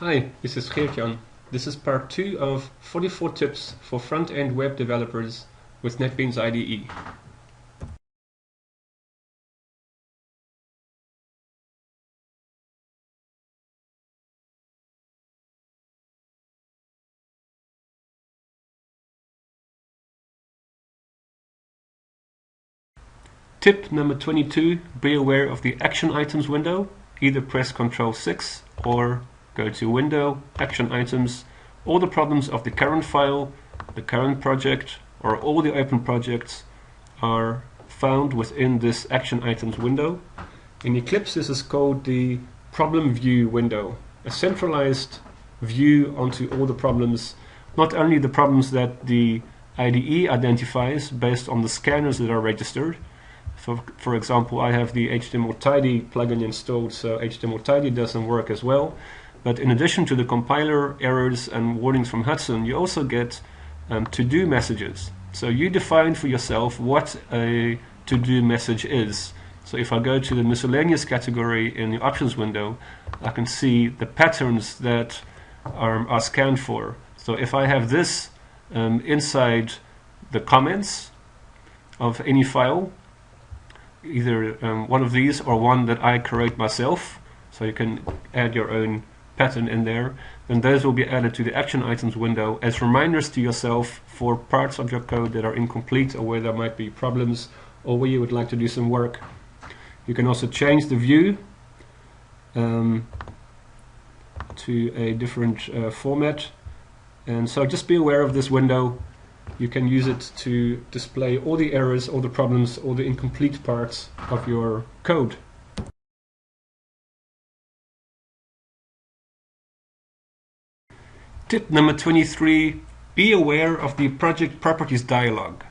Hi, this is Geert-Jan. This is part 2 of 44 tips for front-end web developers with NetBeans IDE. Tip number 22, be aware of the action items window. Either press Ctrl 6 or go to Window, Action Items. All the problems of the current file, the current project, or all the open projects are found within this Action Items window. In Eclipse, this is called the Problem View window, a centralized view onto all the problems, not only the problems that the IDE identifies based on the scanners that are registered. For example, I have the HTML-Tidy plugin installed, so HTML-Tidy doesn't work as well. But in addition to the compiler errors and warnings from Hudson, you also get to-do messages. So you define for yourself what a to-do message is. So if I go to the miscellaneous category in the options window, I can see the patterns that are scanned for. So if I have this inside the comments of any file, either one of these or one that I create myself, so you can add your own pattern in there, then those will be added to the action items window as reminders to yourself for parts of your code that are incomplete or where there might be problems or where you would like to do some work. You can also change the view to a different format, and so just be aware of this window. You can use it to display all the errors, all the problems, all the incomplete parts of your code. Tip number 23, be aware of the project properties dialog.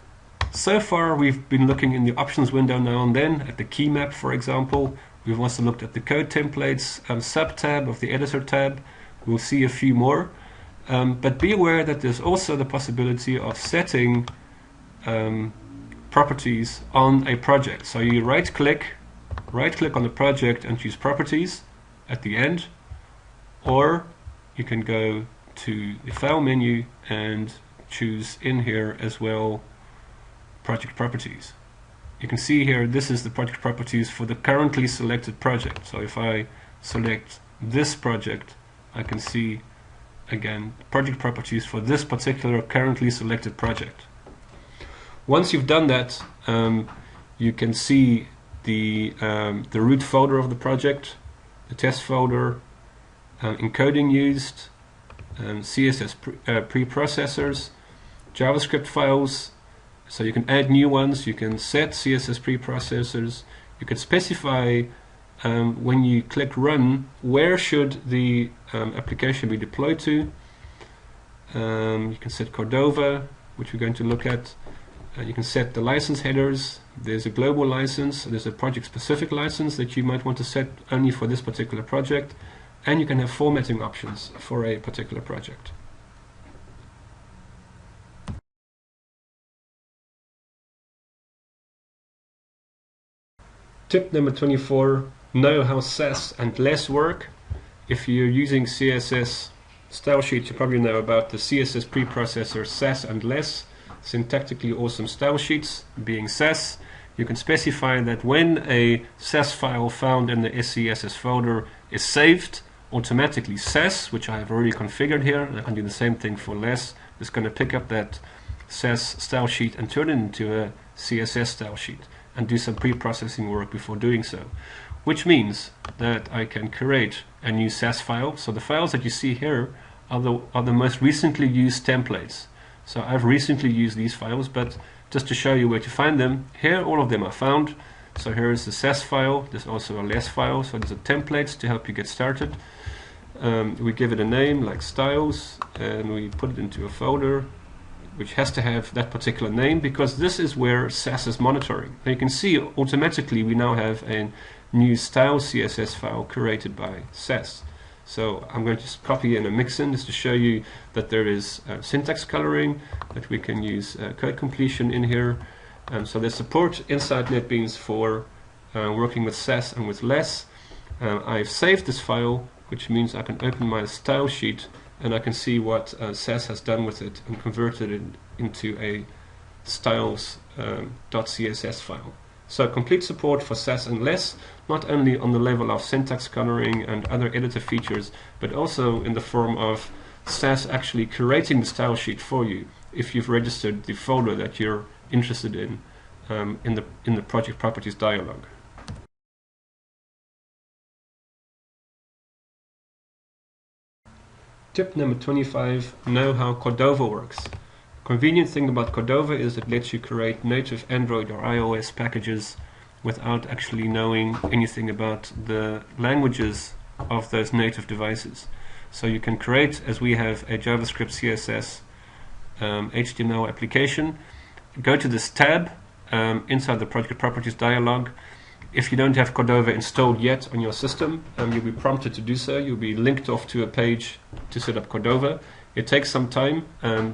So far we've been looking in the options window now and then at the key map, for example. We've also looked at the code templates sub-tab of the editor tab. We'll see a few more. But be aware that there's also the possibility of setting properties on a project. So you right-click on the project and choose Properties at the end, or you can go to the File menu and choose in here as well Project Properties. You can see here this is the project properties for the currently selected project. So if I select this project, I can see again project properties for this particular currently selected project. Once you've done that, you can see the root folder of the project, the test folder, encoding used, CSS preprocessors, JavaScript files. So you can add new ones, you can set CSS preprocessors, you can specify when you click run, where should the application be deployed to. You can set Cordova, which we're going to look at. You can set the license headers. There's a global license, there's a project specific license that you might want to set only for this particular project, and you can have formatting options for a particular project. Tip number 24, know how Sass and less work. If you're using CSS style sheets, you probably know about the CSS preprocessor Sass and less, syntactically awesome style sheets being Sass. You can specify that when a Sass file found in the SCSS folder is saved, automatically Sass, which I have already configured here, and I can do the same thing for less, is going to pick up that Sass style sheet and turn it into a CSS style sheet and do some pre-processing work before doing so. Which means that I can create a new Sass file. So the files that you see here are the most recently used templates. So I've recently used these files, but just to show you where to find them, here all of them are found. So here is the Sass file, there's also a less file, so there's a templates to help you get started. We give it a name like styles, and we put it into a folder which has to have that particular name, because this is where Sass is monitoring. Now you can see automatically we now have a new style CSS file created by Sass. So I'm going to just copy in a mixin just to show you that there is syntax coloring, that we can use code completion in here. So there's support inside NetBeans for working with Sass and with less. I've saved this file which means I can open my style sheet and I can see what Sass has done with it and converted it into a styles.css file. So complete support for Sass and less, not only on the level of syntax coloring and other editor features, but also in the form of Sass actually curating the style sheet for you if you've registered the folder that you're interested in the project properties dialog. Tip number 25, know how Cordova works. Convenient thing about Cordova is it lets you create native Android or iOS packages without actually knowing anything about the languages of those native devices. So you can create, as we have, a JavaScript, CSS, HTML application. Go to this tab inside the project properties dialog. If you don't have Cordova installed yet on your system, you'll be prompted to do so. You'll be linked off to a page to set up Cordova. It takes some time.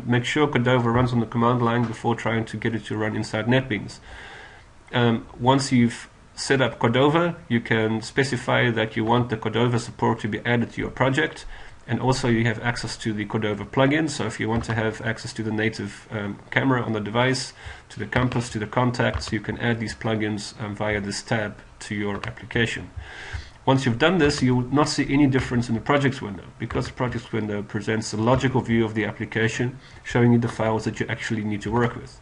Make sure Cordova runs on the command line before trying to get it to run inside NetBeans. Once you've set up Cordova, you can specify that you want the Cordova support to be added to your project, and also you have access to the Cordova plugin. So if you want to have access to the native camera on the device, to the compass, to the contacts, you can add these plugins via this tab to your application. Once you've done this, you will not see any difference in the projects window, because the projects window presents a logical view of the application, showing you the files that you actually need to work with.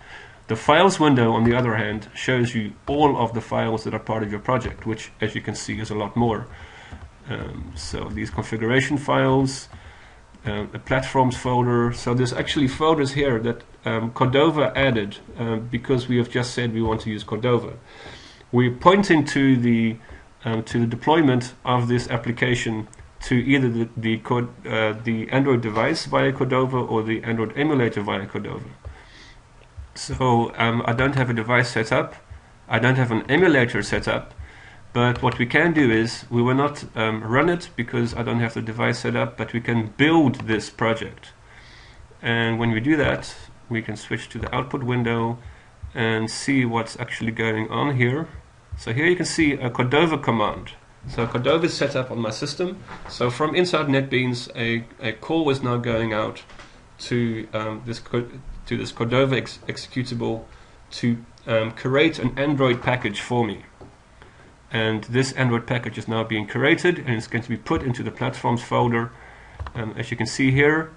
The files window, on the other hand, shows you all of the files that are part of your project, which, as you can see, is a lot more. So these configuration files, the platforms folder. So there's actually folders here that Cordova added because we have just said we want to use Cordova. We're pointing to the deployment of this application to either the Android device via Cordova or the Android emulator via Cordova. So I don't have a device set up, I don't have an emulator set up, but what we can do is, we will not run it because I don't have the device set up, but we can build this project. And when we do that, we can switch to the output window and see what's actually going on here. So here you can see a Cordova command. So Cordova is set up on my system. So from inside NetBeans, a call is now going out to this Cordova executable to create an Android package for me. And this Android package is now being created, and it's going to be put into the platforms folder. As you can see here,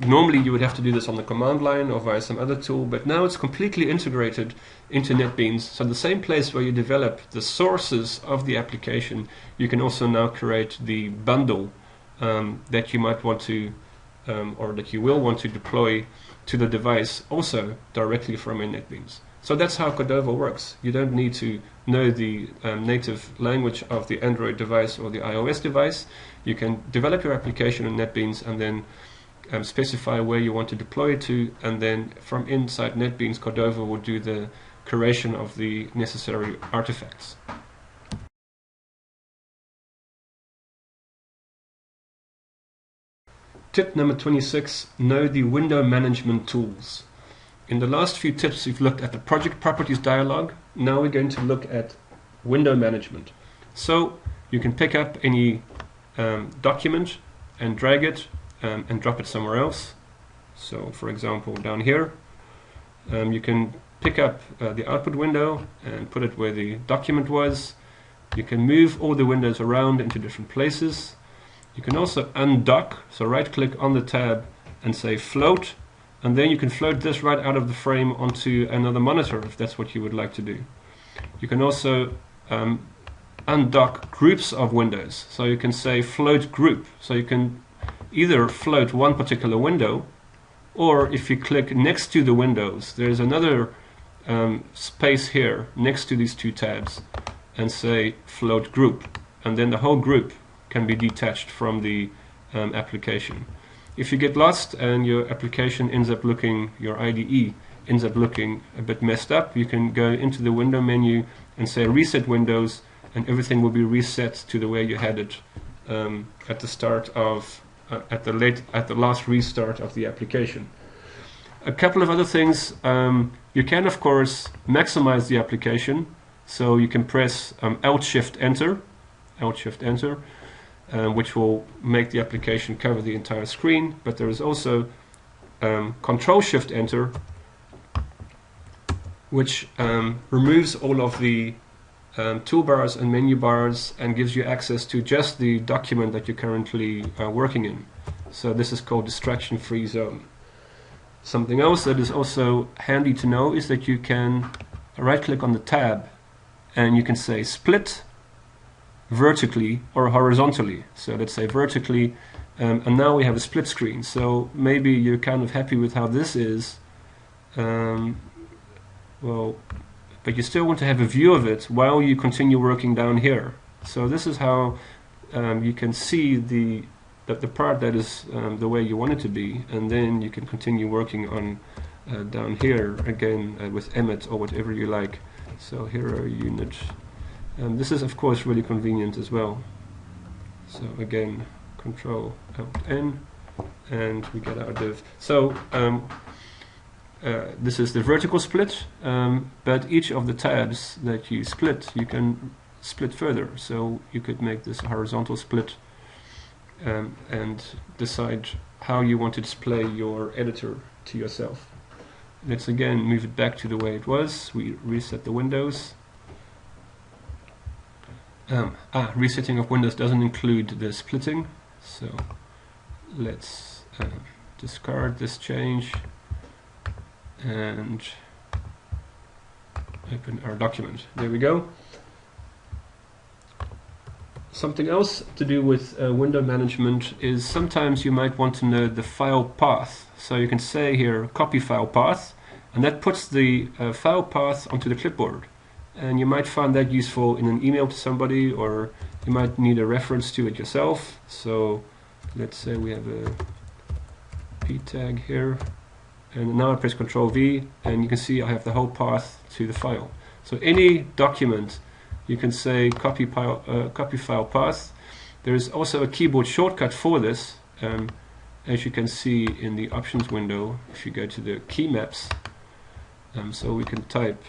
normally you would have to do this on the command line or via some other tool, but now it's completely integrated into NetBeans. So the same place where you develop the sources of the application, you can also now create the bundle that you might want to, or that you will want to deploy to the device, also directly from in NetBeans. So that's how Cordova works. You don't need to know the native language of the Android device or the iOS device. You can develop your application in NetBeans and then specify where you want to deploy it to, and then from inside NetBeans, Cordova will do the creation of the necessary artifacts. Tip number 26, know the window management tools. In the last few tips, we've looked at the project properties dialog. Now we're going to look at window management. So you can pick up any document and drag it and drop it somewhere else. So for example, down here, you can pick up the output window and put it where the document was. You can move all the windows around into different places. You can also undock, so right click on the tab and say float, and then you can float this right out of the frame onto another monitor if that's what you would like to do. You can also undock groups of windows, so you can say float group, so you can either float one particular window, or if you click next to the windows, there's another space here next to these two tabs, and say float group, and then the whole group can be detached from the application. If you get lost and your application ends up looking, your IDE ends up looking a bit messed up, you can go into the window menu and say reset windows, and everything will be reset to the way you had it at the start of at the last restart of the application. A couple of other things, you can of course maximize the application, so you can press Alt Shift Enter, which will make the application cover the entire screen, but there is also Control-Shift-Enter, which removes all of the toolbars and menu bars and gives you access to just the document that you're currently working in. So this is called distraction-free zone. Something else that is also handy to know is that you can right-click on the tab and you can say split vertically or horizontally. So let's say vertically, and now we have a split screen. So maybe you're kind of happy with how this is, well, but you still want to have a view of it while you continue working down here. So this is how you can see the part that is the way you want it to be, and then you can continue working on down here again with Emmet or whatever you like. So hero unit. This is of course really convenient as well. So again, Control Alt N, and we get our div. So this is the vertical split, but each of the tabs that you split, you can split further. So you could make this a horizontal split and decide how you want to display your editor to yourself. Let's again move it back to the way it was. We reset the windows. Resetting of windows doesn't include the splitting, so let's discard this change and open our document. There we go. Something else to do with window management is sometimes you might want to know the file path. So you can say here copy file path, and that puts the file path onto the clipboard. And you might find that useful in an email to somebody, or you might need a reference to it yourself. So let's say we have a p tag here, and now I press Ctrl V, and you can see I have the whole path to the file. So any document, you can say copy file path. There is also a keyboard shortcut for this, as you can see in the options window. If you go to the key maps, so we can type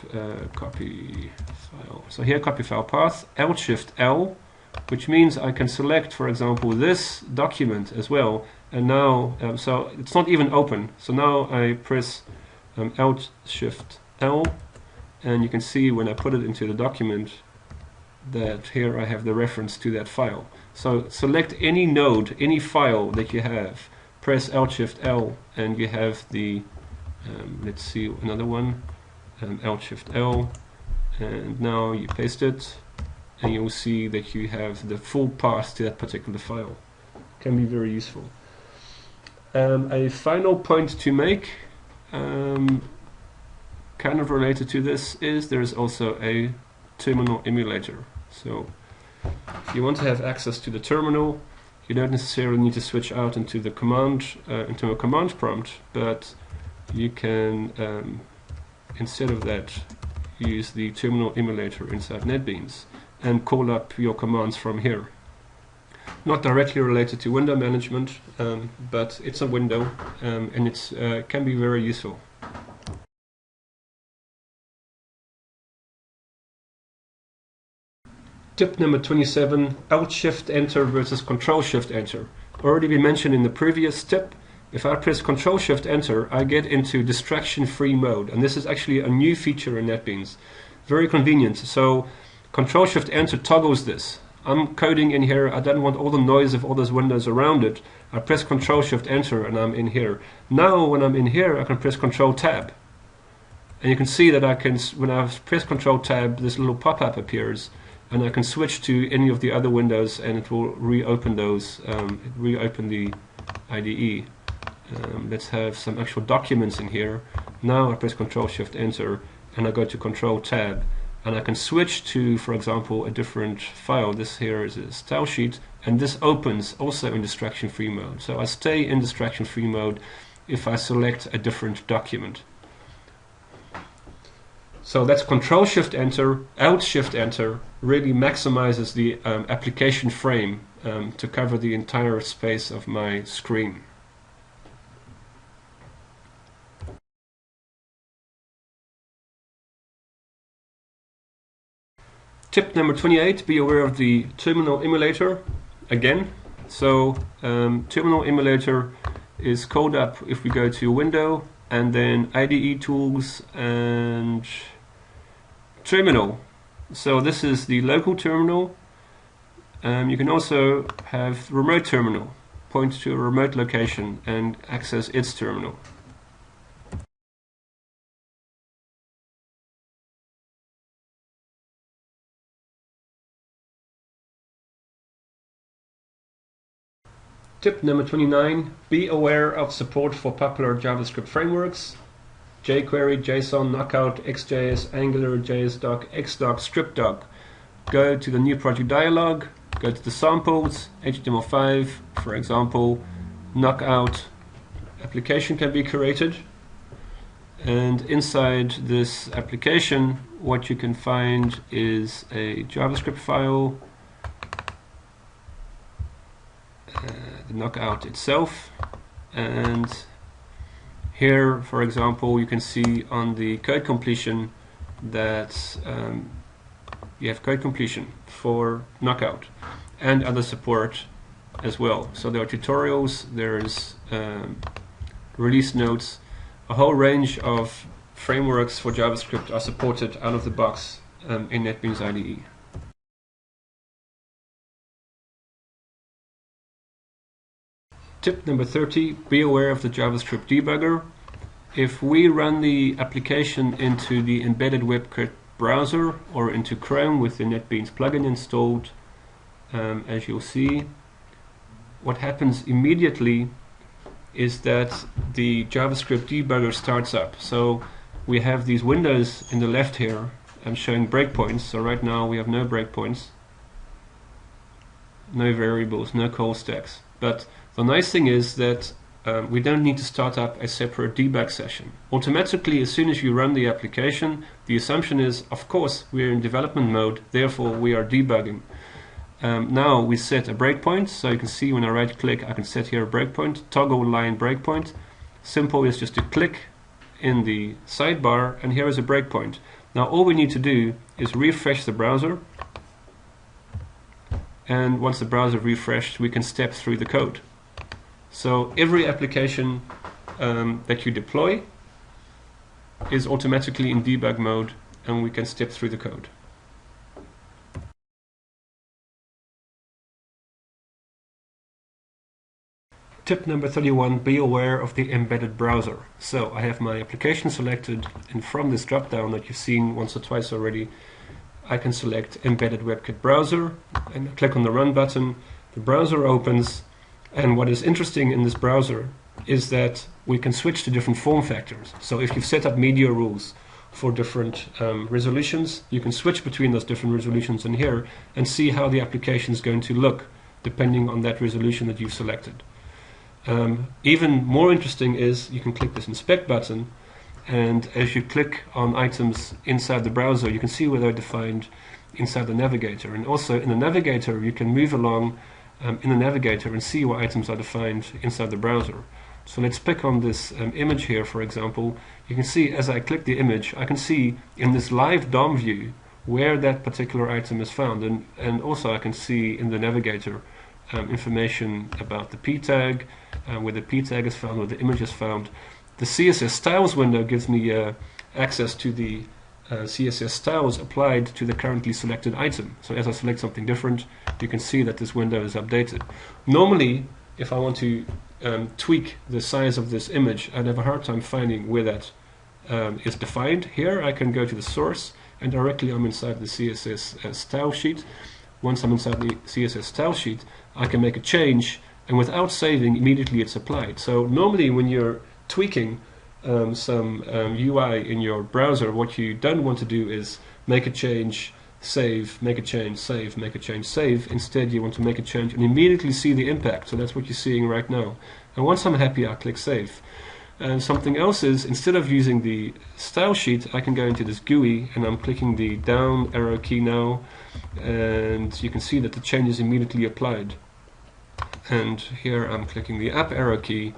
copy file. So here, copy file path, Alt-Shift-L, which means I can select, for example, this document as well. And now, so it's not even open. So now I press Alt-Shift-L, and you can see when I put it into the document that here I have the reference to that file. So select any node, any file that you have, press Alt-Shift-L, and you have the let's see another one, Alt-Shift-L, and now you paste it, and you'll see that you have the full path to that particular file. Can be very useful. A final point to make, kind of related to this, is there is also a terminal emulator. So if you want to have access to the terminal, you don't necessarily need to switch out into the command, into a command prompt, but you can, instead of that, use the terminal emulator inside NetBeans and call up your commands from here. Not directly related to window management, but it's a window, and it's can be very useful. Tip number 27, Alt-Shift-Enter versus Control-Shift-Enter. Already been mentioned in the previous tip. If I press Control-Shift-Enter, I get into distraction-free mode, and this is actually a new feature in NetBeans. Very convenient. So Control-Shift-Enter toggles this. I'm coding in here, I don't want all the noise of all those windows around it. I press Control-Shift-Enter and I'm in here. Now when I'm in here, I can press Control-Tab. And you can see that I can, when I press Control-Tab, this little pop-up appears, and I can switch to any of the other windows and it will reopen those, reopen the IDE. Let's have some actual documents in here. Now I press Control-Shift-Enter and I go to Control-Tab, and I can switch to, for example, a different file. This here is a style sheet, and this opens also in distraction-free mode. So I stay in distraction-free mode if I select a different document. So that's Control-Shift-Enter. Alt-Shift-Enter really maximizes the application frame to cover the entire space of my screen. Tip number 28, be aware of the terminal emulator. again. So Terminal Emulator is called up if we go to Window and then IDE Tools and Terminal. So this is the local terminal. You can also have Remote Terminal, point to a remote location and access its terminal. Tip number 29, be aware of support for popular JavaScript frameworks: jQuery, JSON, Knockout, XJS, Angular, JSDoc, Xdoc, ScriptDoc. Go to the new project dialog, go to the samples, HTML5, for example, Knockout application can be created. And inside this application, what you can find is a JavaScript file, the Knockout itself, and here, for example, you can see on the code completion that you have code completion for Knockout and other support as well. So there are tutorials, there's release notes, a whole range of frameworks for JavaScript are supported out of the box in NetBeans IDE. Tip number 30, be aware of the JavaScript debugger. If we run the application into the embedded WebKit browser or into Chrome with the NetBeans plugin installed, as you'll see, what happens immediately is that the JavaScript debugger starts up. So we have these windows in the left here. I'm showing breakpoints. So right now we have no breakpoints, no variables, no call stacks. But the nice thing is that we don't need to start up a separate debug session. Automatically, as soon as you run the application, the assumption is, of course, we're in development mode, therefore we are debugging. Now we set a breakpoint, so you can see when I right click I can set here a breakpoint, toggle line breakpoint. Simple is just to click in the sidebar and here is a breakpoint. Now all we need to do is refresh the browser, and once the browser refreshed we can step through the code. So every application that you deploy is automatically in debug mode and we can step through the code. Tip number 31, be aware of the embedded browser. So I have my application selected, and from this drop down that you've seen once or twice already, I can select embedded WebKit browser and click on the run button. The browser opens, and what is interesting in this browser is that we can switch to different form factors. So if you've set up media rules for different resolutions, you can switch between those different resolutions in here and see how the application is going to look depending on that resolution that you've selected. Even more interesting is you can click this inspect button, and as you click on items inside the browser you can see where they're defined inside the navigator, and also in the navigator you can move along in the navigator and see what items are defined inside the browser. So let's pick on this image here, for example. You can see as I click the image I can see in this live DOM view where that particular item is found, and also I can see in the navigator information about the p tag, where the p tag is found, where the image is found. The CSS styles window gives me access to the CSS styles applied to the currently selected item. So as I select something different, you can see that this window is updated. Normally, if I want to tweak the size of this image, I'd have a hard time finding where that is defined. Here I can go to the source and directly I'm inside the CSS style sheet. Once I'm inside the CSS style sheet, I can make a change, and without saving, immediately it's applied. So normally when you're tweaking some UI in your browser, what you don't want to do is make a change, save, make a change, save, make a change, save. Instead you want to make a change and immediately see the impact. So that's what you're seeing right now. And once I'm happy, I click save. And something else is, instead of using the style sheet, I can go into this GUI and I'm clicking the down arrow key now, and you can see that the change is immediately applied. And here I'm clicking the up arrow key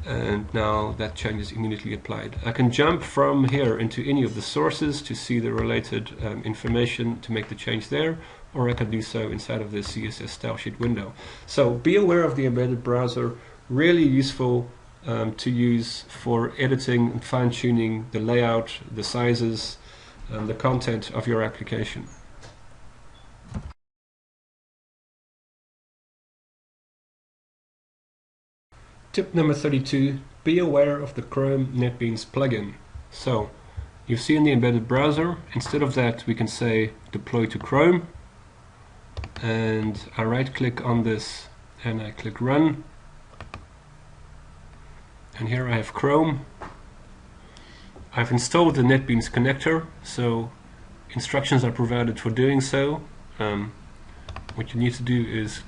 and now that change is immediately applied. I can jump from here into any of the sources to see the related information to make the change there, or I can do so inside of the CSS style sheet window. So be aware of the embedded browser, really useful to use for editing and fine-tuning the layout, the sizes, and the content of your application. Tip number 32, be aware of the Chrome NetBeans plugin. So, you've seen the embedded browser. Instead of that, we can say deploy to Chrome, and I right-click on this and I click Run. And here I have Chrome. I've installed the NetBeans connector, so instructions are provided for doing so. What you need to do is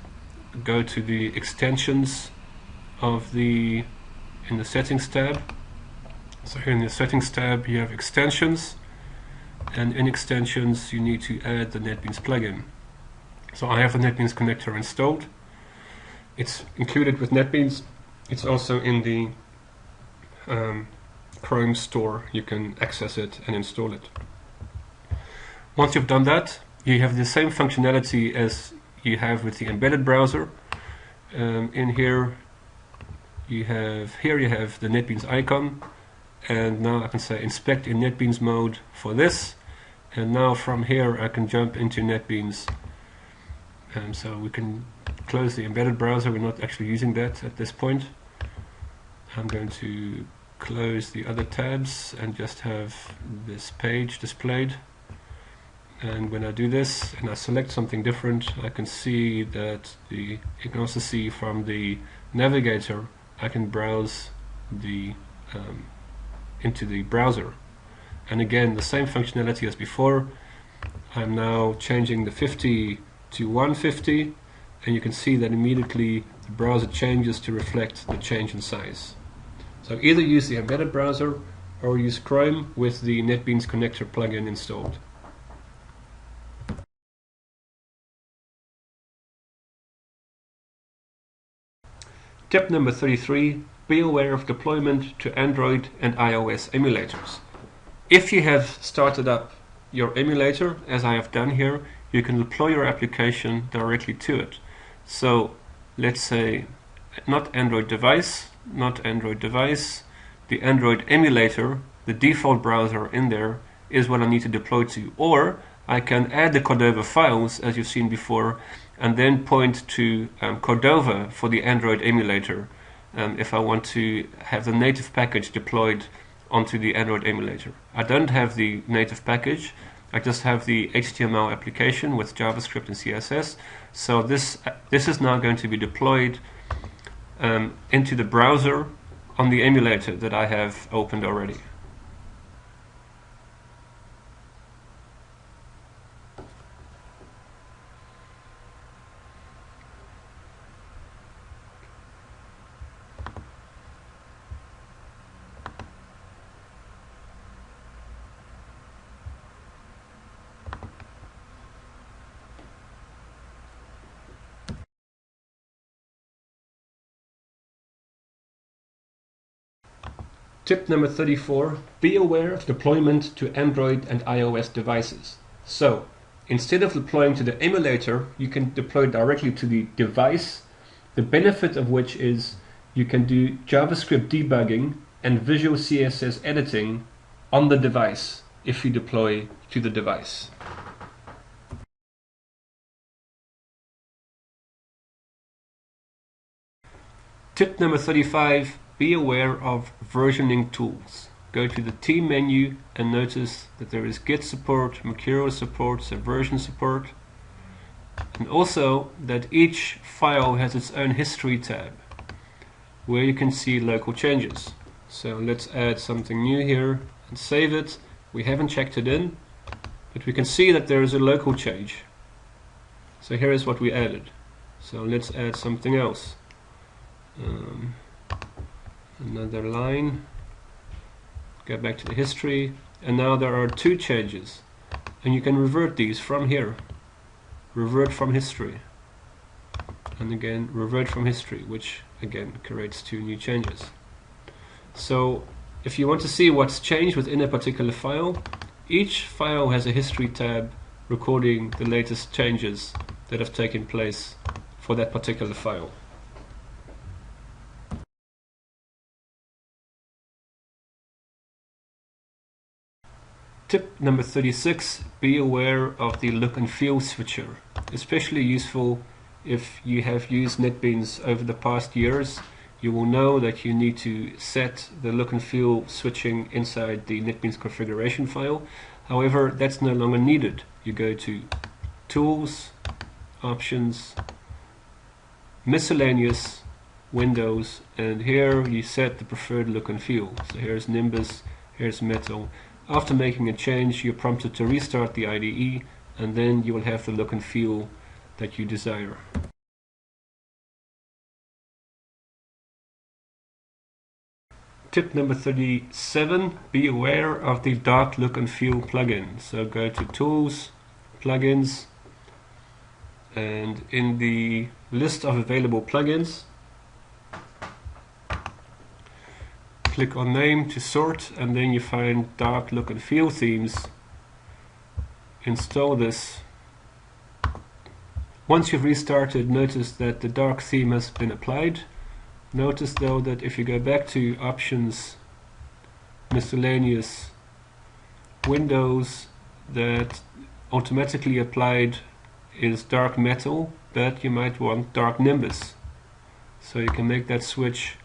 go to the extensions in the settings tab. So here in the settings tab you have extensions, and in extensions you need to add the NetBeans plugin. So I have the NetBeans connector installed. It's included with NetBeans. It's also in the Chrome store. You can access it and install it. Once you've done that, you have the same functionality as you have with the embedded browser. In here you have the NetBeans icon, and now I can say inspect in NetBeans mode for this, and now from here I can jump into NetBeans. So we can close the embedded browser. We're not actually using that at this point. I'm going to close the other tabs and just have this page displayed. And when I do this and I select something different, I can see that you can also see from the navigator I can browse into the browser. And again, the same functionality as before. I'm now changing the 50 to 150, and you can see that immediately the browser changes to reflect the change in size. So either use the embedded browser or use Chrome with the NetBeans connector plugin installed. Tip number 33, be aware of deployment to Android and iOS emulators. If you have started up your emulator, as I have done here, you can deploy your application directly to it. So let's say not Android device, the Android emulator, the default browser in there is what I need to deploy to. Or I can add the Cordova files, as you've seen before, and then point to Cordova for the Android emulator if I want to have the native package deployed onto the Android emulator. I don't have the native package, I just have the HTML application with JavaScript and CSS. So this is now going to be deployed into the browser on the emulator that I have opened already. Tip number 34, be aware of deployment to Android and iOS devices. So, instead of deploying to the emulator, you can deploy directly to the device, the benefit of which is you can do JavaScript debugging and Visual CSS editing on the device if you deploy to the device. Tip number 35, be aware of versioning tools. Go to the team menu and notice that there is Git support, Mercurial support, Subversion support, and also that each file has its own history tab where you can see local changes. So let's add something new here and save it. We haven't checked it in, but we can see that there is a local change. So here is what we added. So let's add something else. Another line, go back to the history, and now there are two changes, and you can revert these from here. Revert from history, and again revert from history, which again creates two new changes. So if you want to see what's changed within a particular file, each file has a history tab recording the latest changes that have taken place for that particular file. Tip number 36, be aware of the look and feel switcher. Especially useful if you have used NetBeans over the past years. You will know that you need to set the look and feel switching inside the NetBeans configuration file. However, that's no longer needed. You go to Tools, Options, Miscellaneous, Windows, and here you set the preferred look and feel. So here's Nimbus, here's Metal. After making a change, you're prompted to restart the IDE, and then you will have the look and feel that you desire. Tip number 37, be aware of the dark look and feel plugin. So go to Tools, Plugins, and in the list of available plugins, click on Name to sort, and then you find Dark Look and Feel Themes. Install this. Once you've restarted, notice that the dark theme has been applied. Notice though that if you go back to Options, Miscellaneous, Windows, that automatically applied is Dark Metal, but you might want Dark Nimbus. So you can make that switch.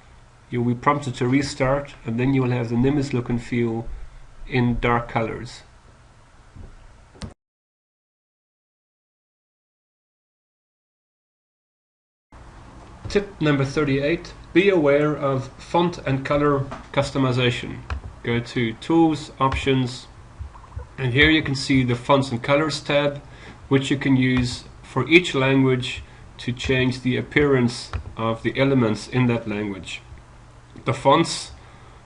You'll be prompted to restart, and then you will have the Nimbus look and feel in dark colors. Tip number 38, be aware of font and color customization. Go to Tools, Options, and here you can see the Fonts and Colors tab, which you can use for each language to change the appearance of the elements in that language. The fonts,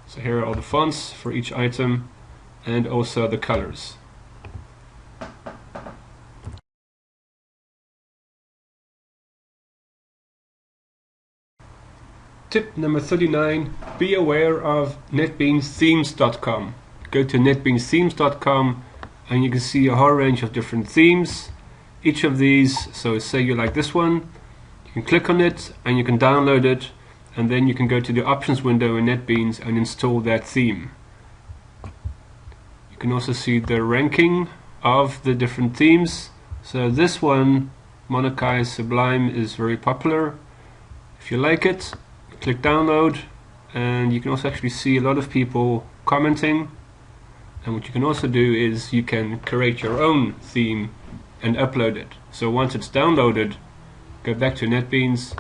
so here are all the fonts for each item, and also the colors. Tip number 39, be aware of netbeansthemes.com. Go to netbeansthemes.com and you can see a whole range of different themes. Each of these, so say you like this one, you can click on it and you can download it, and then you can go to the options window in NetBeans and install that theme. You can also see the ranking of the different themes. So this one, Monokai Sublime, is very popular. If you like it, click download, and you can also actually see a lot of people commenting. And what you can also do is you can create your own theme and upload it. So once it's downloaded, go back to NetBeans,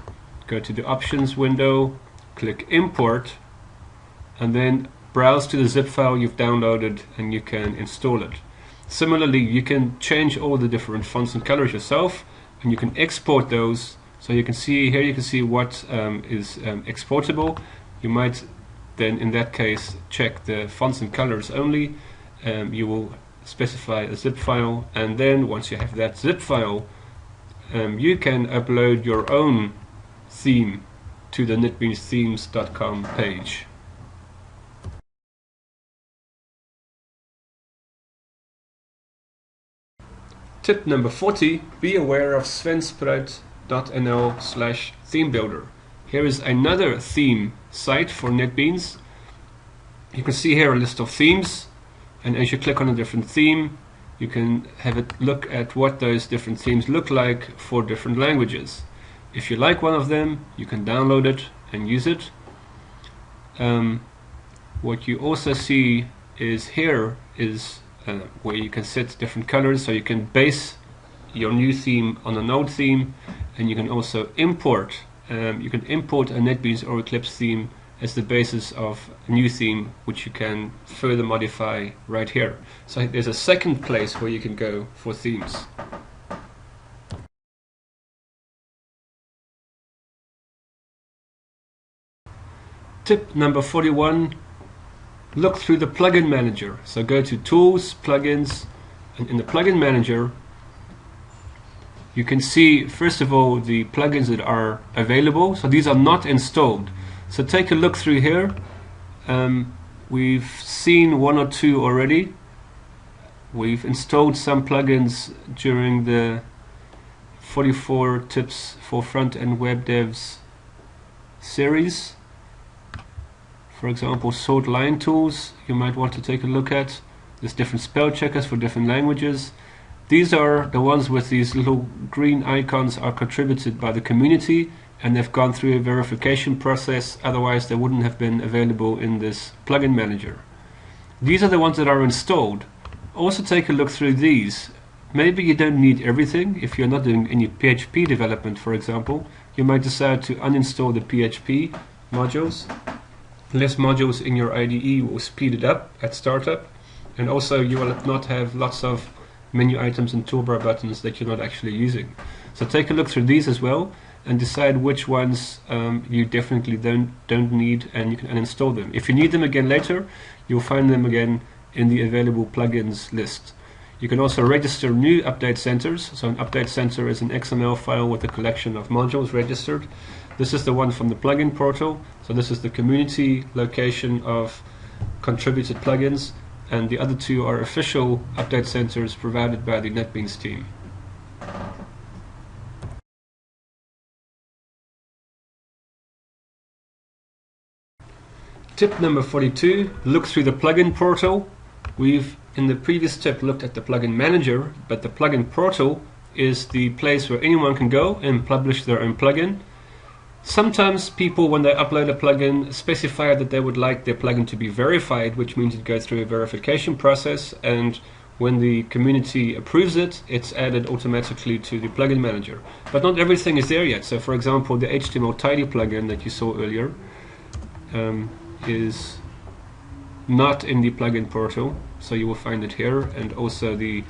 go to the options window, click import, and then browse to the zip file you've downloaded and you can install it. Similarly, you can change all the different fonts and colors yourself, and you can export those. So you can see here, you can see what is exportable. You might then in that case check the fonts and colors only. You will specify a zip file, and then once you have that zip file, you can upload your own theme to the netbeansthemes.com page. Tip number 40, be aware of svensprout.nl/themebuilder. Here is another theme site for NetBeans. You can see here a list of themes, and as you click on a different theme, you can have a look at what those different themes look like for different languages. If you like one of them, you can download it and use it. What you also see is here is where you can set different colors, so you can base your new theme on an old theme, and you can also import. You can import a NetBeans or Eclipse theme as the basis of a new theme, which you can further modify right here. So there's a second place where you can go for themes. Tip number 41, look through the plugin manager. So go to Tools, Plugins, and in the plugin manager you can see first of all the plugins that are available. So these are not installed. So take a look through here. We've seen one or two already. We've installed some plugins during the 44 tips for front-end web devs series. For example, sort line tools you might want to take a look at. There's different spell checkers for different languages. These are the ones with these little green icons are contributed by the community, and they've gone through a verification process, otherwise they wouldn't have been available in this plugin manager. These are the ones that are installed. Also take a look through these. Maybe you don't need everything. If you're not doing any PHP development, for example, you might decide to uninstall the PHP modules. Less modules in your IDE will speed it up at startup, and also you will not have lots of menu items and toolbar buttons that you're not actually using. So take a look through these as well and decide which ones you definitely don't need, and you can uninstall them. If you need them again later, you'll find them again in the available plugins list. You can also register new update centers. So an update center is an XML file with a collection of modules registered. This is the one from the plugin portal. So this is the community location of contributed plugins, and the other two are official update centers provided by the NetBeans team. Tip number 42, look through the plugin portal. We've in the previous tip looked at the plugin manager, but the plugin portal is the place where anyone can go and publish their own plugin. Sometimes people, when they upload a plugin, specify that they would like their plugin to be verified, which means it goes through a verification process, and when the community approves it, it's added automatically to the plugin manager. But not everything is there yet. So for example, the HTML tidy plugin that you saw earlier is not in the plugin portal, so you will find it here, and also the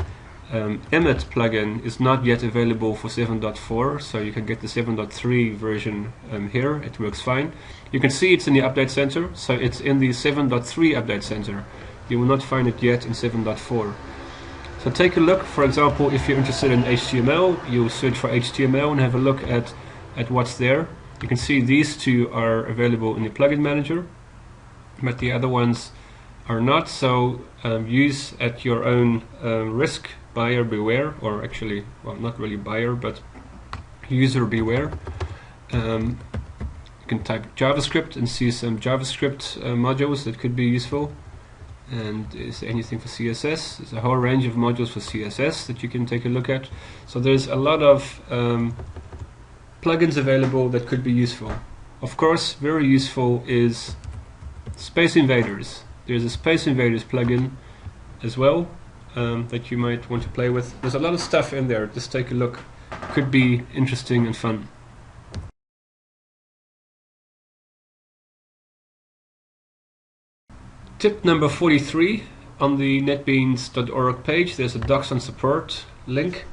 Emmet plugin is not yet available for 7.4, so you can get the 7.3 version here. It works fine. You can see it's in the update center, so it's in the 7.3 update center. You will not find it yet in 7.4. So take a look. For example, if you're interested in HTML, you search for HTML and have a look at what's there. You can see these two are available in the plugin manager, but the other ones are not, so use at your own risk. Buyer beware, or actually, well, not really buyer, but user beware. You can type JavaScript and see some JavaScript modules that could be useful. And is there anything for CSS? There's a whole range of modules for CSS that you can take a look at. So there's a lot of plugins available that could be useful. Of course, very useful is Space Invaders. There's a Space Invaders plugin as well that you might want to play with. There's a lot of stuff in there. Just take a look. Could be interesting and fun. Tip number 43, on the netbeans.org page there's a Docs on Support link,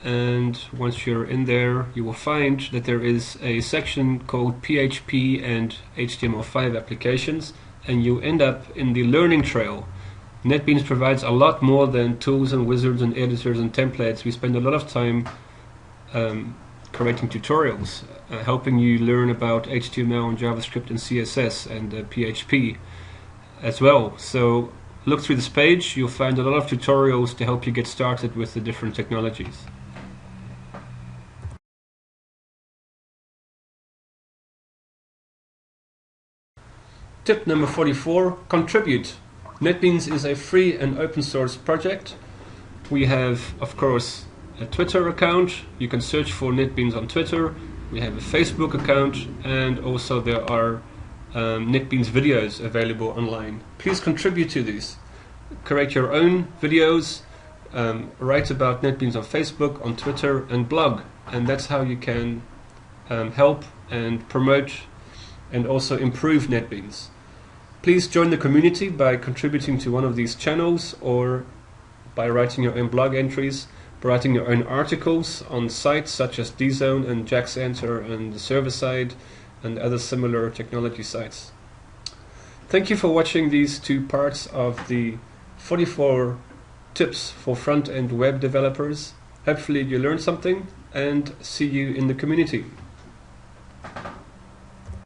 and once you're in there you will find that there is a section called PHP and HTML5 applications, and you end up in the learning trail. NetBeans provides a lot more than tools and wizards and editors and templates. We spend a lot of time creating tutorials, helping you learn about HTML and JavaScript and CSS and PHP as well. So look through this page, you'll find a lot of tutorials to help you get started with the different technologies. Tip number 44, contribute. NetBeans is a free and open source project. We have, of course, a Twitter account. You can search for NetBeans on Twitter. We have a Facebook account, and also there are NetBeans videos available online. Please contribute to these. Create your own videos, write about NetBeans on Facebook, on Twitter, and blog. And that's how you can help and promote and also improve NetBeans. Please join the community by contributing to one of these channels, or by writing your own blog entries, by writing your own articles on sites such as DZone and JaxEnter and the server side and other similar technology sites. Thank you for watching these two parts of the 44 tips for front-end web developers. Hopefully you learned something, and see you in the community.